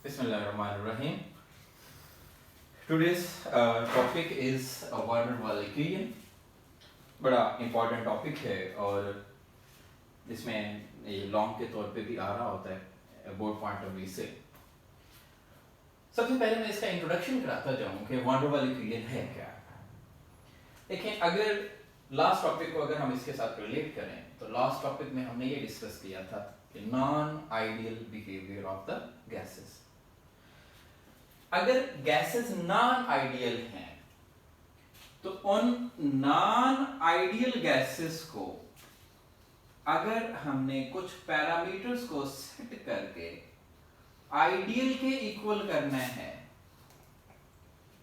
Bismillahirrahmanirrahim. Today's topic is a van der Waals equation. बड़ा important topic है और इसमें ये लॉन्ग के तौर पे भी आ रहा होता है बोर्ड पॉइंट ऑफ व्यू से। सबसे पहले मैं इसका इंट्रोडक्शन कराता जाऊं कि van der Waals equation है क्या। देखें, अगर लास्ट टॉपिक को अगर हम इसके साथ रिलेट करें तो लास्ट टॉपिक में हमने ये डिस्कस किया था कि non ideal behaviour of the gases. अगर गैसेस नॉन आइडियल हैं तो उन नॉन आइडियल गैसेस को अगर हमने कुछ पैरामीटर्स को सेट करके आइडियल के इक्वल करना है,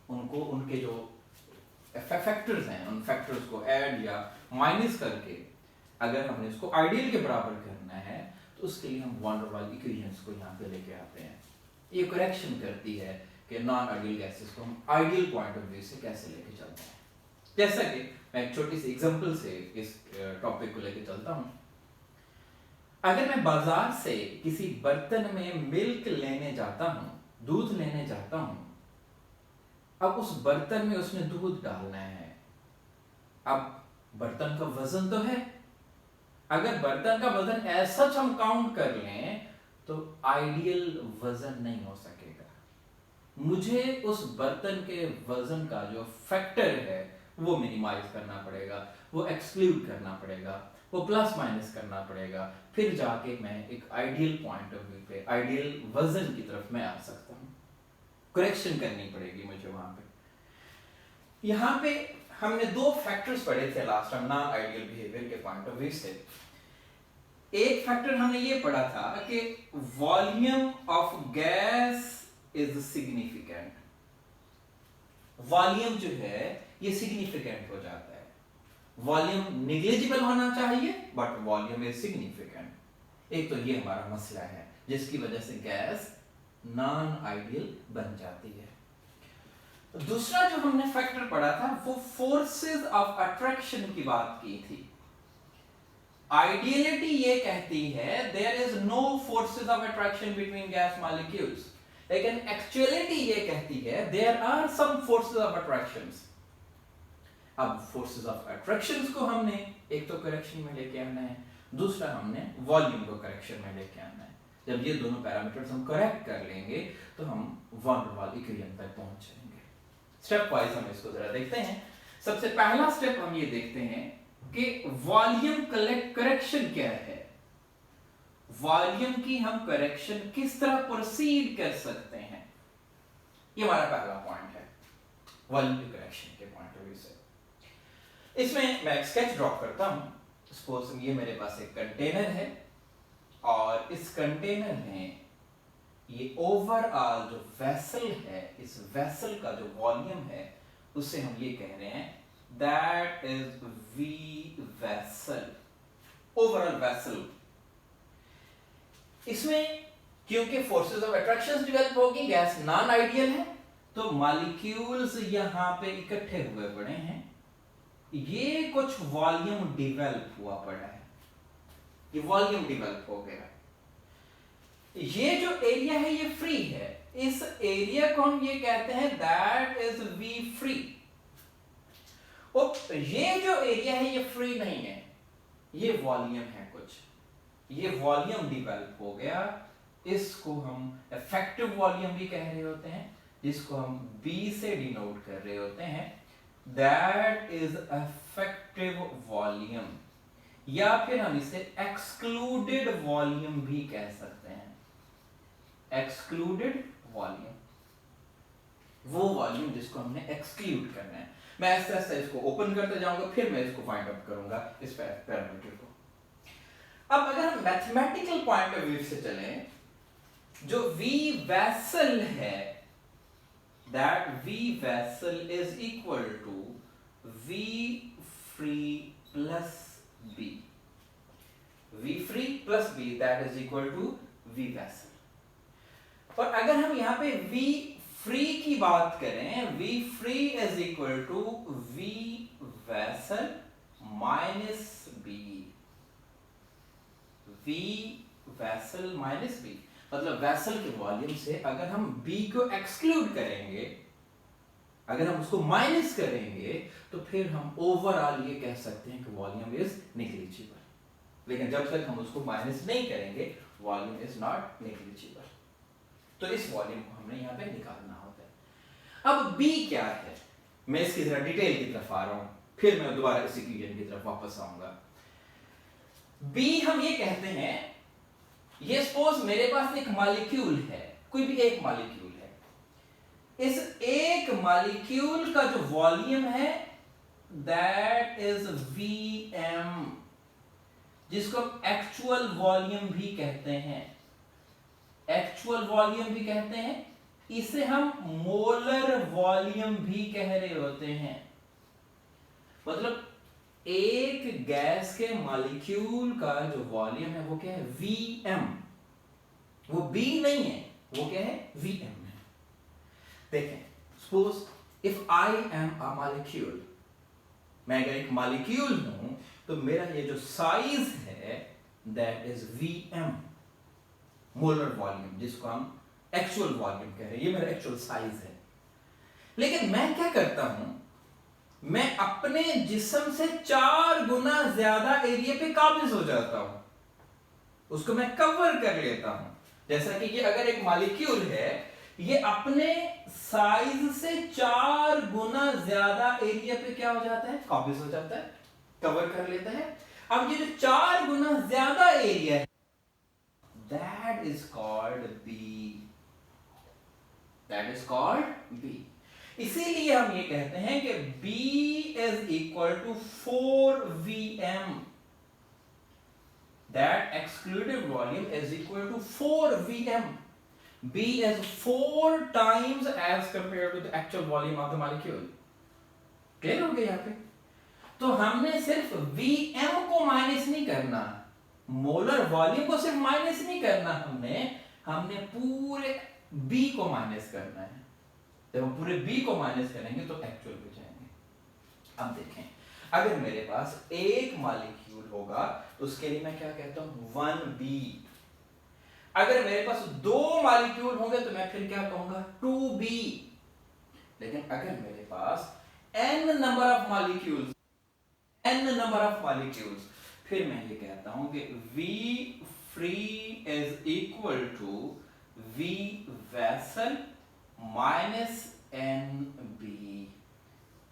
उनको उनके जो फैक्टर्स हैं उन फैक्टर्स को ऐड या माइनस करके अगर हमने इसको आइडियल के बराबर करना है तो उसके लिए हम van der Waals इक्वेशंस को यहाँ पे लेके आते हैं। ये करेक्शन करती है कि नॉन आइडियल गैसेस को हम आइडियल पॉइंट ऑफ व्यू से कैसे लेके चलते हैं। जैसा कि मैं एक छोटी सी एग्जांपल से इस टॉपिक को लेके चलता हूँ। अगर मैं बाजार से किसी बर्तन में मिल्क लेने जाता हूँ, दूध लेने जाता हूँ, अब उस बर्तन में उसने दूध डालना है। अब बर्तन का वजन तो है, अगर बर्तन का वजन ऐसा हम काउंट कर लें तो आइडियल वजन नहीं हो सकेगा। मुझे उस बर्तन के वजन का जो फैक्टर है वो मिनिमाइज करना पड़ेगा, वो एक्सक्लूड करना पड़ेगा, वो प्लस माइनस करना पड़ेगा, फिर जाके मैं एक आइडियल पॉइंट ऑफ व्यू पे आइडियल वजन की तरफ मैं आ सकता हूँ। करेक्शन करनी पड़ेगी मुझे वहां पे। यहाँ पे हमने दो फैक्टर्स पढ़े थे last time non ideal behaviour के पॉइंट ऑफ व्यू से। एक फैक्टर हमने ये पढ़ा था कि volume of gas is significant. Volume जो है ये सिग्निफिकेंट हो जाता है। वॉल्यूम नेग्लिजिबल होना चाहिए बट वॉल्यूम इज सिग्निफिकेंट। एक तो ये हमारा मसला है जिसकी वजह से गैस नॉन आइडियल बन जाती है। दूसरा जो हमने फैक्टर पढ़ा था वो फोर्सेस ऑफ अट्रैक्शन की बात की थी। आइडियलिटी ये कहती है there is no forces of attraction between gas molecules, लेकिन एक्चुअलिटी ये कहती है there are some forces of attractions. अब फोर्सेस ऑफ अट्रैक्शंस को हमने एक तो करेक्शन में लेके आना है, दूसरा हमने वॉल्यूम को करेक्शन में लेके आना है। जब ये दोनों पैरामीटर्स हम करेक्ट कर लेंगे तो हम van der Waals इक्वेशन तक पहुंच जाएंगे। स्टेप वाइज हम इसको जरा देखते हैं। सबसे पहला स्टेप हम ये देखते हैं कि वॉल्यूम करेक्शन क्या है। वॉल्यूम की हम करेक्शन किस तरह प्रोसीड कर सकते हैं, ये हमारा पहला पॉइंट है वॉल्यूम की करेक्शन के पॉइंट ऑफ व्यू से। इसमें मैं एक स्केच ड्रॉ करता हूं। सपोज ये मेरे पास एक कंटेनर है और इस कंटेनर में ये ओवरऑल जो वेसल है, इस वेसल का जो वॉल्यूम है उससे हम ये कह रहे हैं that is V vessel, overall vessel. इसमें क्योंकि फोर्सेस ऑफ अट्रैक्शन डेवलप होगी, गैस नॉन आइडियल है, तो मॉलिक्यूल्स यहां पे इकट्ठे हुए पड़े हैं। ये कुछ वॉल्यूम डेवलप हुआ पड़ा है, ये वॉल्यूम डेवलप हो गया। ये जो एरिया है ये फ्री है, इस एरिया को हम ये कहते हैं दैट इज वी फ्री। और ये जो एरिया है ये फ्री नहीं है, ये वॉल्यूम है कुछ, ये वॉल्यूम डेवलप हो गया। इसको हम इफेक्टिव वॉल्यूम भी कह रहे होते हैं, जिसको हम B से डिनोट कर रहे होते हैं दैट इज इफेक्टिव वॉल्यूम, या फिर हम इसे एक्सक्लूडेड वॉल्यूम भी कह सकते हैं। एक्सक्लूडेड वॉल्यूम, वो वॉल्यूम जिसको हमने एक्सक्लूड करना है। मैं ऐसे ऐसे इसको ओपन करते जाऊंगा, फिर मैं इसको फाइंड आउट करूंगा इस पैरामीटर को। अब अगर हम मैथमेटिकल पॉइंट ऑफ व्यू से चलें, जो वी वेसल है that V vessel is equal to V free plus B. V free plus B that is equal to V vessel. और अगर हम यहां पे वी फ्री की बात करें, V free is equal to V vessel minus B, V vessel minus B. मतलब vessel के वॉल्यूम से अगर हम B को एक्सक्लूड करेंगे, अगर हम उसको माइनस करेंगे, तो फिर हम ओवरऑल ये कह सकते हैं कि वॉल्यूम इज नेग्लिजिबल। लेकिन जब तक हम उसको माइनस नहीं करेंगे, वॉल्यूम इज नॉट नेग्लिजिबल। तो इस वॉल्यूम को हमने यहाँ पे निकालना होता है। अब B क्या है, मैं इसकी जरा डिटेल की तरफ आ रहा हूं, फिर मैं दोबारा इस इक्वेशन की तरफ वापस आऊंगा। B हम ये कहते हैं, ये सपोज मेरे पास एक मॉलिक्यूल है, कोई भी एक मॉलिक्यूल है, इस एक मॉलिक्यूल का जो वॉल्यूम है दैट इज Vm, जिसको एक्चुअल वॉल्यूम भी कहते हैं, एक्चुअल वॉल्यूम भी कहते हैं, इसे हम मोलर वॉल्यूम भी कह रहे होते हैं। मतलब एक गैस के मॉलिक्यूल का जो वॉल्यूम है वो क्या है, Vm, वो B नहीं है, वो क्या है, Vm है। देखें, suppose if I am a molecule, मैं अगर एक मॉलिक्यूल हूं तो मेरा ये जो साइज है that is Vm, molar volume, जिसको हम एक्चुअल वॉल्यूम कह रहे हैं, ये मेरा एक्चुअल साइज है। लेकिन मैं क्या करता हूं, मैं अपने जिस्म से 4 गुना ज्यादा एरिया पे काबिज हो जाता हूं, उसको मैं कवर कर लेता हूं। जैसा कि ये अगर एक मॉलिक्यूल है, ये अपने साइज से 4 गुना ज्यादा एरिया पे क्या हो जाता है, काबिज हो जाता है, कवर कर लेता है। अब ये जो 4 गुना ज्यादा एरिया है that is called B, that is called B। इसीलिए हम ये कहते हैं कि B is equal to 4Vm, that excluded volume is equal to 4Vm। B is 4 times as compared to the actual volume of the molecule। Clear हो गया यहाँ पे? तो हमने सिर्फ Vm को माइनस नहीं करना, मोलर वॉल्यूम को सिर्फ माइनस नहीं करना, हमने पूरे B को माइनस करना है। जब हम पूरे B को माइनस करेंगे तो एक्चुअल पे जाएंगे। अब देखें, अगर मेरे पास एक मॉलिक्यूल होगा तो उसके लिए मैं क्या कहता हूं, 1B। अगर मेरे पास 2 मॉलिक्यूल होंगे तो मैं फिर क्या कहूंगा, 2B। लेकिन अगर मेरे पास n नंबर ऑफ मॉलिक्यूल्स, फिर मैं ये कहता हूं कि V free is equal to V vessel minus NB।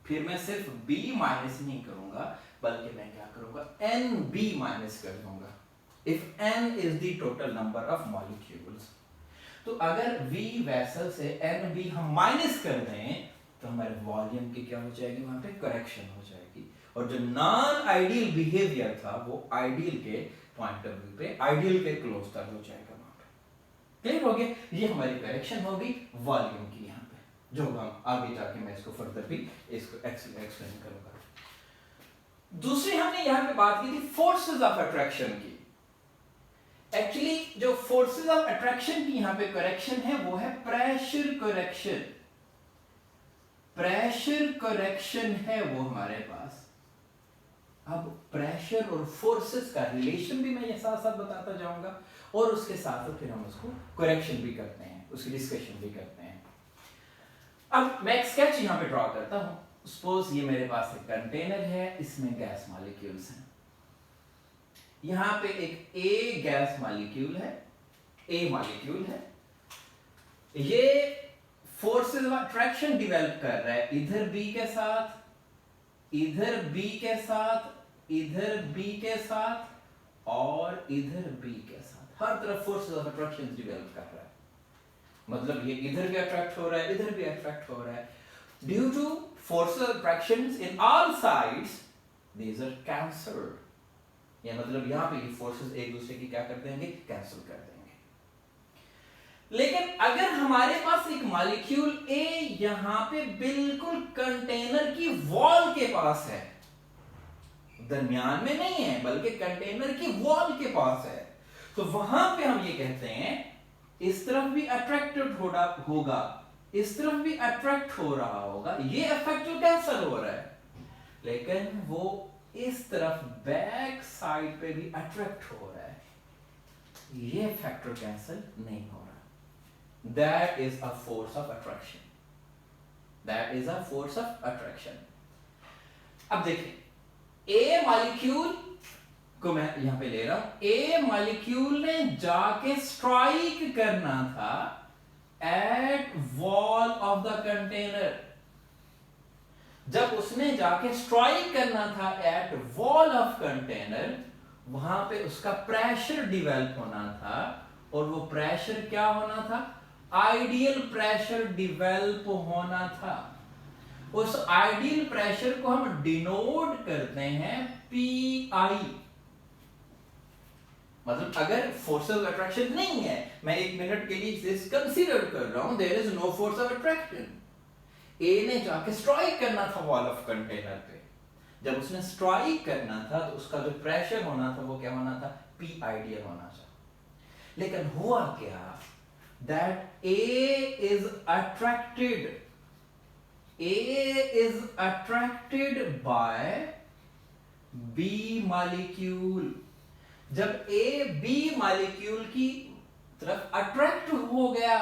फिर मैं सिर्फ B माइनस नहीं करूंगा, बल्कि मैं क्या करूंगा, NB माइनस कर दूंगा, if N is the total number of molecules। तो अगर V vessel से NB हम माइनस कर दें तो हमारे वॉल्यूम की क्या हो जाएगी, वहां पे करेक्शन हो जाएगी, और जो नॉन आइडियल बिहेवियर था वो आइडियल के पॉइंट ऑफ व्यू पे आइडियल के क्लोज तक हो जाएगा वहां पे। क्लियर हो गया? ये हमारी करेक्शन होगी वॉल्यूम की यहाँ पे, जो हम आगे जाके मैं इसको फर्दर भी इसको एक्सप्लेन करूंगा। दूसरी हमने यहाँ पे बात की थी फोर्सेस ऑफ अट्रैक्शन की। एक्चुअली जो फोर्सेस ऑफ अट्रैक्शन की यहाँ पे करेक्शन है वो है प्रेशर करेक्शन। प्रेशर करेक्शन है वो हमारे पास। अब प्रेशर और फोर्सेस का रिलेशन भी मैं ये साथ साथ बताता जाऊंगा, और उसके साथ साथ फिर हम उसको करेक्शन भी करते हैं, उसकी डिस्कशन भी करते हैं। अब मैं एक स्केच यहां पे ड्रॉ करता हूं। सपोज ये मेरे पास एक कंटेनर है, इसमें गैस मॉलिक्यूल्स हैं। यहां पे एक ए गैस मॉलिक्यूल है, ए मॉलिक्यूल है, ये फोर्सेस ऑफ अट्रैक्शन डेवलप कर रहा है, इधर बी के साथ, इधर बी के साथ, इधर बी के साथ, और इधर बी के साथ। हर तरफ फोर्सेस ऑफ अट्रैक्शन डेवलप कर रहा है। मतलब ये इधर भी अट्रैक्ट हो रहा है, इधर भी अट्रैक्ट हो रहा है। Due to forces of attractions in all sides, these are cancelled. ये मतलब यहां पे ये फोर्सेस एक दूसरे की क्या कर देंगे, कैंसिल कर देंगे। लेकिन अगर हमारे पास एक मॉलिक्यूल ए यहां पे बिल्कुल कंटेनर की वॉल के पास है, दरमियान में नहीं है बल्कि कंटेनर की वॉल के पास है, तो वहां पे हम ये कहते हैं इस तरफ भी अट्रैक्टेड होगा, इस तरफ भी अट्रैक्ट हो रहा होगा, ये इफेक्ट जो कैंसिल हो रहा है, लेकिन वो इस तरफ बैक साइड पे भी अट्रैक्ट हो रहा है। ये फैक्टर कैंसिल नहीं हो रहा। That is a force of attraction, that is a force of attraction. अब देखिए ए मॉलिक्यूल को मैं यहां पे ले रहा हूं, ए मॉलिक्यूल ने जाके स्ट्राइक करना था at wall of the container. जब उसने जाके स्ट्राइक करना था एट वॉल ऑफ कंटेनर, वहां पे उसका प्रेशर डिवेल्प होना था, और वो प्रेशर क्या होना था? आइडियल प्रेशर डिवेल्प होना था। उस आइडियल प्रेशर को हम डिनोट करते हैं PI। मतलब अगर फोर्स ऑफ अट्रैक्शन नहीं है, मैं एक मिनट के लिए कंसीडर कर रहा हूं, there is no force of attraction. A ने जाके स्ट्राइक करना था वॉल ऑफ कंटेनर पे। जब उसने स्ट्राइक करना था तो उसका जो प्रेशर होना था वो क्या होना था? P आइडियल होना था। लेकिन हुआ क्या? That A is attracted by B molecule। जब A B molecule की तरफ अट्रैक्ट हो गया,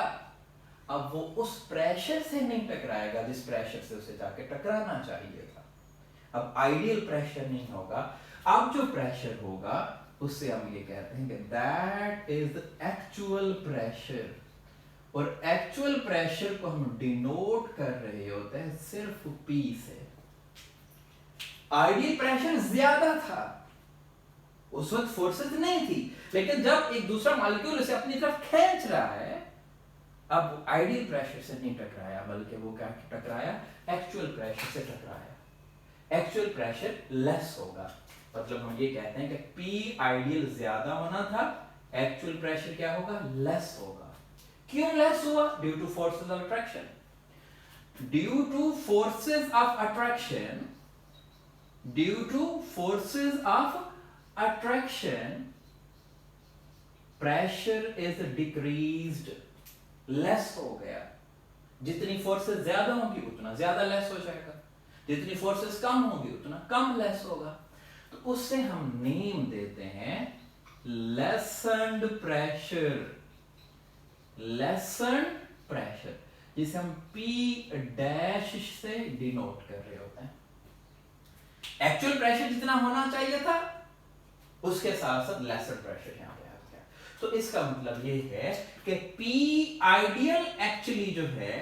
अब वो उस प्रेशर से नहीं टकराएगा जिस प्रेशर से उसे जाके टकराना चाहिए था। अब आइडियल प्रेशर नहीं होगा, अब जो प्रेशर होगा उससे हम ये कहते हैं कि that is the actual pressure. और एक्चुअल प्रेशर को हम डिनोट कर रहे होते हैं सिर्फ P से। आइडियल प्रेशर ज्यादा था, उस वक्त फोर्सेस नहीं थी, लेकिन जब एक दूसरा मॉलिक्यूल उसे अपनी तरफ खींच रहा है, अब आइडियल प्रेशर से नहीं टकराया, बल्कि वो क्या टकराया? एक्चुअल प्रेशर से टकराया। एक्चुअल प्रेशर लेस होगा, मतलब हम ये कहते हैं कि P आइडियल ज्यादा होना था, एक्चुअल प्रेशर क्या होगा? लेस होगा। क्यों लेस हुआ? Due to forces of attraction. Due to forces of attraction, due to forces of attraction, pressure is decreased, less हो गया। जितनी फोर्सेस ज्यादा होंगी उतना ज्यादा लेस हो जाएगा, जितनी फोर्सेस कम होंगी उतना कम लेस होगा। तो उससे हम नेम देते हैं लेसन्ड प्रेशर, लेसन्ड प्रेशर, जिसे हम P डैश से डिनोट कर रहे होते हैं। एक्चुअल प्रेशर जितना होना चाहिए था उसके साथ साथ लेसर प्रेशर यहां पे आ गया। तो इसका मतलब ये है कि P आइडियल एक्चुअली जो है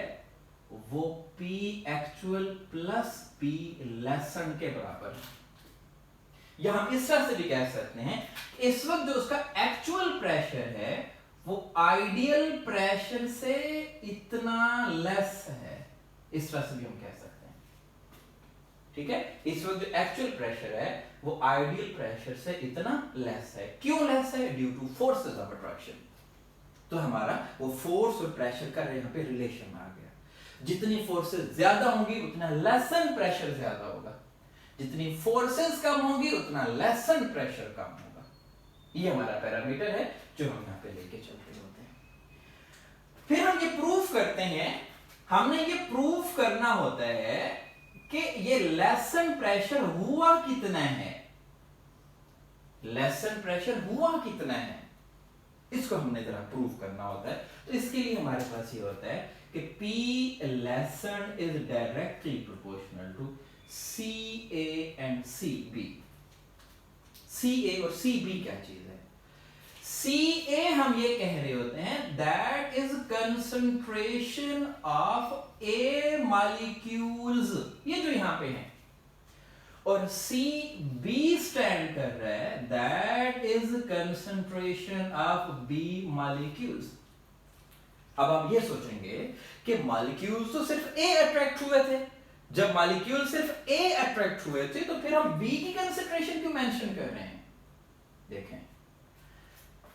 वो P actual plus P lesson के बराबर है। या हम इस तरह से भी कह सकते हैं, इस वक्त जो उसका एक्चुअल प्रेशर है वो आइडियल प्रेशर से इतना लेस है, इस तरह से भी हम कह सकते हैं। ठीक है, इस वक्त जो एक्चुअल प्रेशर है वो आइडियल प्रेशर से इतना लेस है। क्यों लेस है? Due to forces of attraction. तो हमारा वो फोर्स और प्रेशर का यहाँ पे रिलेशन आ गया। जितनी फोर्सेस ज्यादा होंगी उतना लेसन प्रेशर ज्यादा होगा, जितनी फोर्सेस कम होंगी उतना लेसन प्रेशर कम होगा। ये हमारा पैरामीटर है जो हम यहाँ पे लेके चलते होते हैं। फिर हम ये प्रूफ करते हैं, हमने ये प्रूफ करना होता है कि ये लेसन प्रेशर हुआ कितना है, लेसन प्रेशर हुआ कितना है, इसको हमने जरा प्रूफ करना होता है। तो इसके लिए हमारे पास ये होता है कि P lesson is directly proportional to CA and CB। CA और CB क्या चीज है? CA हम ये कह रहे होते हैं that is concentration of A molecules, ये जो यहां पे है, और CB स्टैंड कर रहा है that is concentration of B molecules. अब आप ये सोचेंगे कि मॉलिक्यूल्स तो सिर्फ A अट्रैक्ट हुए थे, जब मॉलिक्यूल सिर्फ A अट्रैक्ट हुए थे तो फिर हम B की कंसंट्रेशन क्यों मेंशन कर रहे हैं? देखें,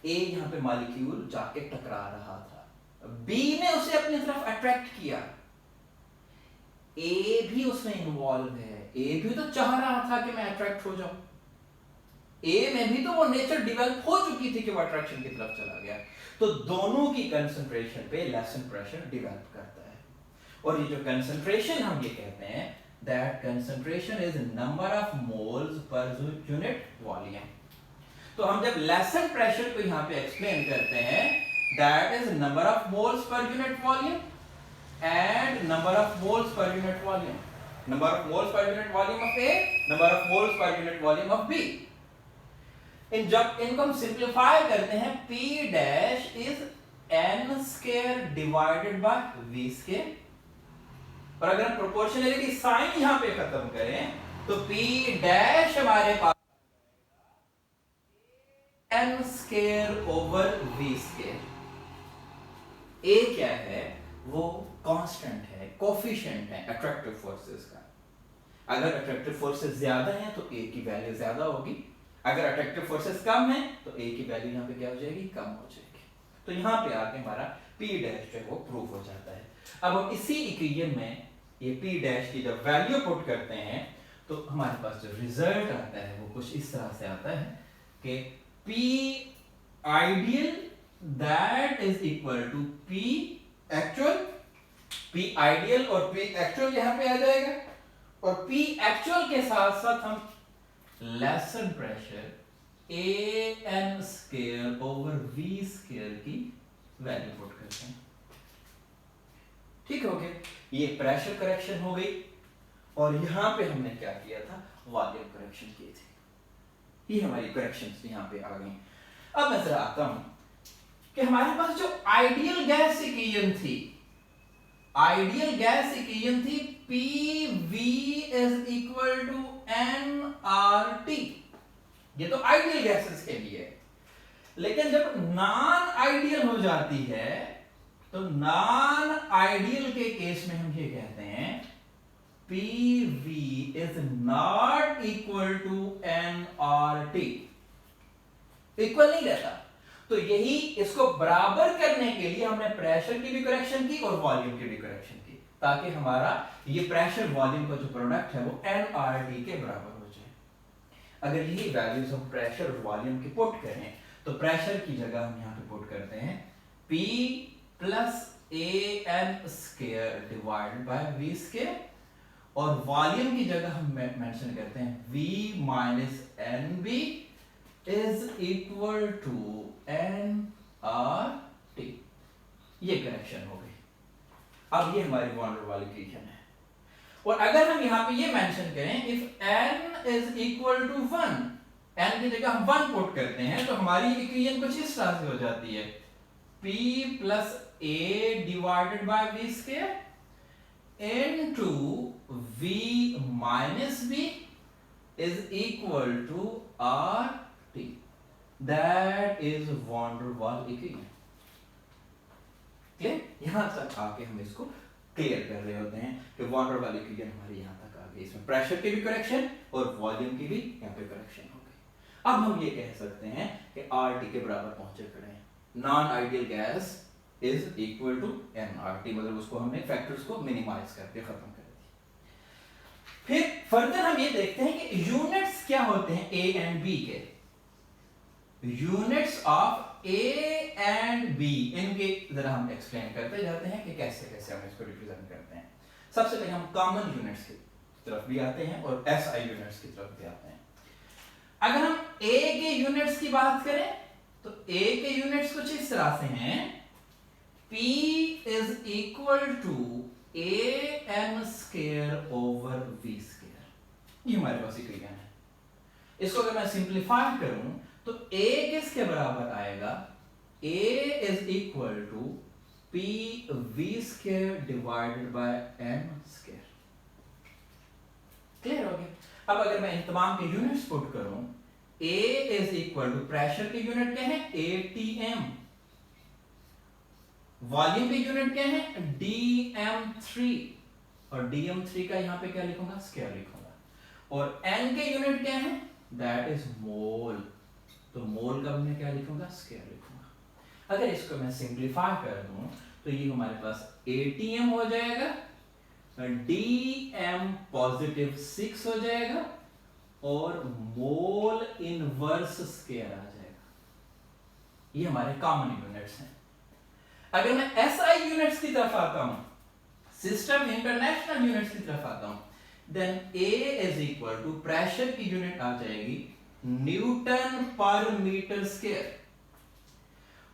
A यहां पे मॉलिक्यूल जाके टकरा रहा था, B ने उसे अपनी तरफ अट्रैक्ट किया, A भी उसमें इन्वॉल्व है, A भी तो चाह रहा था कि मैं अट्रैक्ट हो जाऊं, A में भी तो वो नेचर डेवलप हो चुकी थी कि वो अट्रैक्शन की तरफ चला गया। तो दोनों की कंसंट्रेशन पे लेसन प्रेशर डेवलप करता है। और ये जो कंसंट्रेशन हम ये कहते हैं that concentration is number of moles per unit volume. तो तो हम जब लेसन प्रेशर को यहाँ पे एक्सप्लेन करते हैं, that is number of moles per unit volume and number of moles per unit volume, number of moles per unit volume of A, number of moles per unit volume of B. जब इनको हम simplify करते हैं, P dash is n square divided by v square, और अगर हम proportionality sign यहां पे खत्म करें तो P डैश हमारे पास n square over v square. A क्या है, वो कांस्टेंट है, कोफिशिएंट है अट्रैक्टिव फोर्सेस का। अगर अट्रैक्टिव फोर्सेस ज्यादा हैं तो A की वैल्यू ज्यादा होगी, अगर अट्रैक्टिव फोर्सेस कम है तो A की वैल्यू यहाँ पे क्या हो जाएगी, कम हो जाएगी। तो यहाँ पे आके हमारा P डैश जो है वो प्रूव हो जाता है। अब हम इसी इक्वेशन में ये P डैश की जब वैल्यू पुट करते हैं तो हमारे पास जो रिजल्ट आता है वो कुछ इस तरह से आता है कि P ideal that is equal to P actual, P ideal और P एक्चुअल यहाँ पे आ जाएगा, और P एक्चुअल के साथ साथ हम lesson pressure an square over v square की वैल्यू पुट करते हैं। ठीक हो गया, ये प्रेशर करेक्शन हो गई, और यहां पे हमने क्या किया था, वॉल्यूम करेक्शन किए थे। ये हमारी करेक्शंस यहां पे आ गई। अब मैं जरा आता हूं कि हमारे पास जो आइडियल गैस इक्वेशन थी, आइडियल गैस इक्वेशन थी PV is equal to nRT, ये तो आइडियल गैसेस के लिए है। लेकिन जब नॉन आइडियल हो जाती है तो नॉन आइडियल के केस में हम ये कहते हैं PV is not equal to nRT, equal नहीं रहता। तो यही इसको बराबर करने के लिए हमने प्रेशर की भी करेक्शन की और वॉल्यूम की भी करेक्शन की, ताकि हमारा ये प्रेशर वॉल्यूम का जो प्रोडक्ट है वो nRT के बराबर हो जाए। अगर यही वैल्यूज हम प्रेशर और वॉल्यूम की पुट करें तो प्रेशर की जगह हम यहाँ पे पुट करते हैं P plus an square divided by v square, और वॉल्यूम की जगह हम मेंशन करते हैं V minus nB is equal to nRT। ये करेक्शन हो गई। अब ये हमारी वॉन्डर वाली इक्वेशन है, और अगर हम यहां पे ये मेंशन करें if n is equal to 1, n की जगह हम 1 पुट करते हैं तो हमारी इक्वेशन कुछ इस तरह से हो जाती है P plus a divided by v square into v minus b is equal to RT। That is van der Waals equation. Clear? यहां तक आके हम इसको क्लियर कर रहे होते हैं कि वॉन डेर वाल इक्वेशन हमारी यहां तक आ गई। इसमें प्रेशर की भी करेक्शन और वॉल्यूम की भी यहां पे करेक्शन हो गई। अब हम ये कह सकते हैं कि RT के बराबर पहुंचे खड़े हैं। Non ideal gas is equal to nRT, मतलब उसको हमने फैक्टर्स को मिनिमाइज करके खत्म कर दिया। फिर फर्दर हम ये देखते हैं कि यूनिट्स क्या होते हैं A एंड B के। Units of A and B, इनके जरा हम एक्सप्लेन करते जाते हैं कि कैसे कैसे हम इसको रिप्रेजेंट करते हैं। सबसे पहले हम कॉमन यूनिट्स की तरफ भी आते हैं और SI यूनिट्स की तरफ भी आते हैं। अगर हम A के यूनिट्स की बात करें तो A के यूनिट्स कुछ इस तरह से हैं P is equal to an square over v square. ये हमारे पास इक्वेशन है। इसको अगर मैं सिंप्लीफाई करूं तो A किसके बराबर आएगा, A is equal to P v square divided by n square. Clear हो गया? अब अगर मैं इन तमाम के यूनिट्स पुट करूं, A is equal to pressure की यूनिट क्या है ATM, वॉल्यूम की यूनिट क्या है dm3, और dm3 का यहां पे क्या लिखूंगा, स्क्वायर लिखूंगा, और n के यूनिट क्या है, दैट इज मोल, तो मोल का मैं क्या लिखूंगा, स्क्वायर लिखूंगा। अगर इसको मैं सिंप्लीफाई कर दूं तो ये हमारे पास ATM हो जाएगा, dm पॉजिटिव 6 हो जाएगा और मोल इनवर्स स्क्वायर आ जाएगा। ये हमारे कॉमन यूनिट्स हैं। अगर मैं SI यूनिट्स की तरफ आता हूं, सिस्टम इंटरनेशनल यूनिट्स की तरफ आता हूं, then A is equal to pressure की यूनिट आ जाएगी न्यूटन पर मीटर स्क्वायर,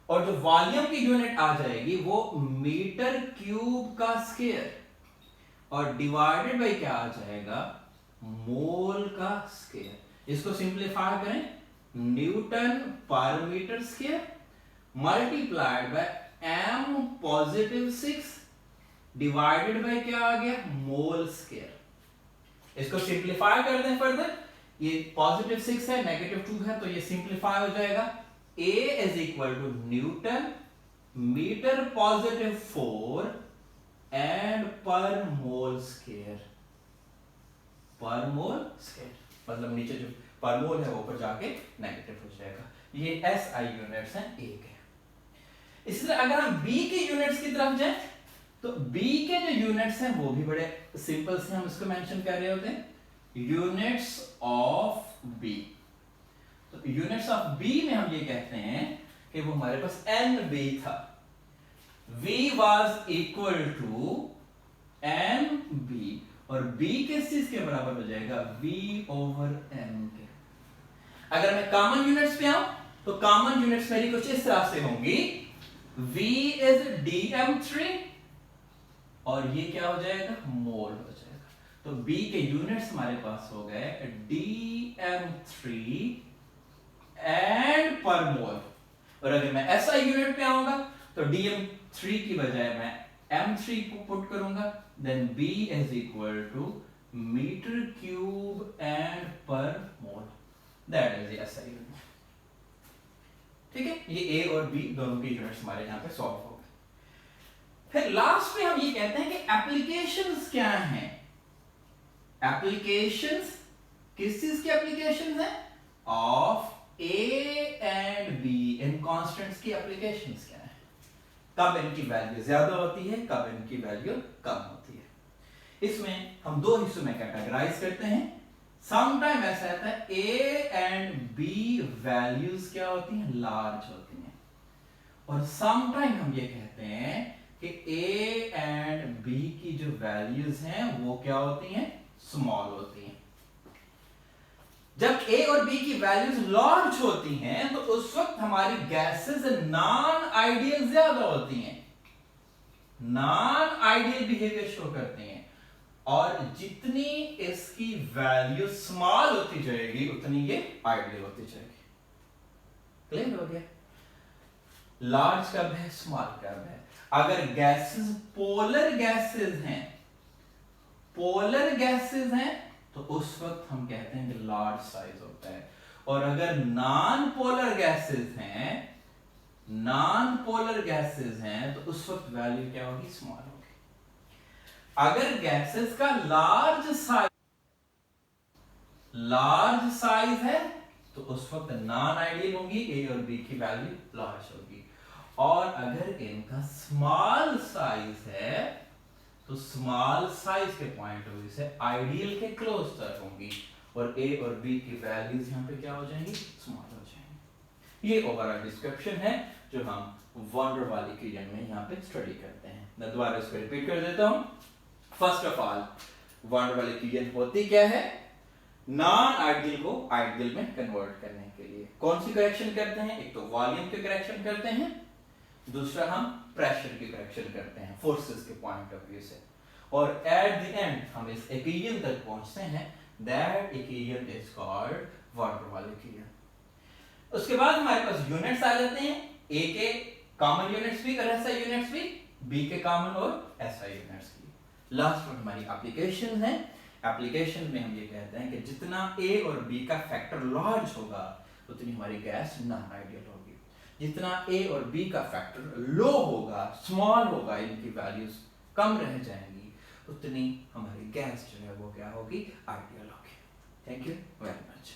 और जो वॉल्यूम की यूनिट आ जाएगी वो मीटर क्यूब का स्क्वायर, और डिवाइडेड बाय क्या आ जाएगा, मोल का स्क्वायर। इसको सिंप्लीफाई करें, newton per metre square multiplied by M positive 6 divided by क्या आ गया, मोल स्क्वायर। इसको सिंप्लीफाई कर दें फर्दर, ये पॉजिटिव 6 है, नेगेटिव 2 है, तो ये सिंप्लीफाई हो जाएगा। A is equal to newton metre positive 4 and per mole square, पर मोल स्क्वायर मतलब नीचे जो पर मोल है वो ऊपर जाके नेगेटिव हो जाएगा। ये SI यूनिट्स हैं A के। इसी तरह अगर हम B के यूनिट्स की तरफ जाएं तो B के जो यूनिट्स हैं वो भी बड़े सिंपल से हम इसको मेंशन कर रहे होते हैं, यूनिट्स ऑफ B। तो यूनिट्स ऑफ B में हम ये कहते हैं कि वो हमारे पास NB था, V was equal to NB, और B किस चीज के बराबर हो जाएगा, V over M के। अगर मैं कॉमन यूनिट्स पे आऊं तो कॉमन यूनिट्स मेरी कुछ इस तरह से होंगी, V is dm3 और ये क्या हो जाएगा, मोल हो जाएगा। तो B के यूनिट्स हमारे पास हो गए dm3 एंड पर मोल। और अगर मैं SI यूनिट पे आऊंगा तो dm3 की बजाय मैं m3 को पुट करूंगा, then B is equal to metre cube and per mole, that is the SI unit. ठीक है, ये A और B दोनों की यूनिट्स हमारे यहां पे सॉल्व हो गए। फिर लास्ट में हम ये कहते हैं कि एप्लीकेशंस क्या हैं। एप्लीकेशंस किस चीज की एप्लीकेशंस हैं, of A and B in constants की एप्लीकेशंस क्या है, कब इनकी वैल्यू ज्यादा होती है, कब इनकी वैल्यू कम होती है। इसमें हम दो हिस्सों में कैटेगराइज करते हैं। समटाइम ऐसा होता है A एंड B वैल्यूज क्या होती हैं, लार्ज होती हैं, और समटाइम हम ये कहते हैं कि A एंड B की जो वैल्यूज हैं वो क्या होती हैं, स्मॉल होती हैं। जब A और B की वैल्यूज लार्ज होती हैं तो उस वक्त हमारी गैसेस नॉन आइडियल ज्यादा होती हैं, नॉन आइडियल बिहेवियर शो करती हैं, और जितनी इसकी वैल्यू स्मॉल होती जाएगी उतनी ये आइडियल होती जाएगी। क्लियर हो गया, लार्ज कब है, स्मॉल कब है। अगर गैसेस पोलर गैसेस हैं, पोलर गैसेस हैं तो उस वक्त हम कहते हैं कि लार्ज साइज होता है, और अगर नॉन पोलर गैसेस हैं, नॉन पोलर गैसेस हैं तो उस वक्त वैल्यू क्या होगी, स्मॉल होगी। अगर गैसेस का लार्ज साइज है तो उस वक्त नॉन आइडियल होगी, A और B की वैल्यू लार्ज होगी, और अगर इनका स्मॉल साइज है तो स्मॉल साइज के पॉइंट ऑफ व्यू से आइडियल के क्लोज तक होंगी, और A और B की वैल्यूज यहां पे क्या हो जाएंगी, स्मॉल हो जाएंगी। ये ओवरऑल डिस्क्रिप्शन है जो हम वॉन डर वाल इक्वेशन में यहां पे स्टडी करते हैं। मैं दोबारा इसको रिपीट कर देता हूं। First of all von der Waals equation होती क्या है, नॉन आइडियल को आइडियल में कन्वर्ट करने के लिए कौन सी करेक्शन करते हैं, एक तो वॉल्यूम की करेक्शन करते हैं, दूसरा हम प्रेशर की करेक्शन करते हैं फोर्सेस के पॉइंट ऑफ व्यू से, और एट द एंड हम इस इक्वेशन तक पहुंचते हैं, that equation is called van der Waals equation. उसके बाद हमारे पास यूनिट्स आ जाते हैं, A के कॉमन यूनिट्स भी और SI यूनिट्स भी, B के कॉमन और SI यूनिट्स भी। लास्ट में हमारी एप्लीकेशन है। एप्लीकेशन में हम ये कहते हैं कि जितना A और B का फैक्टर लार्ज होगा उतनी हमारी गैस नॉन आइडियल होगी, जितना A और B का फैक्टर लो होगा, स्मॉल होगा, इनकी वैल्यूज कम रह जाएंगी, उतनी हमारी गैस जो है वो क्या होगी, आइडियल होगी। Thank you very much.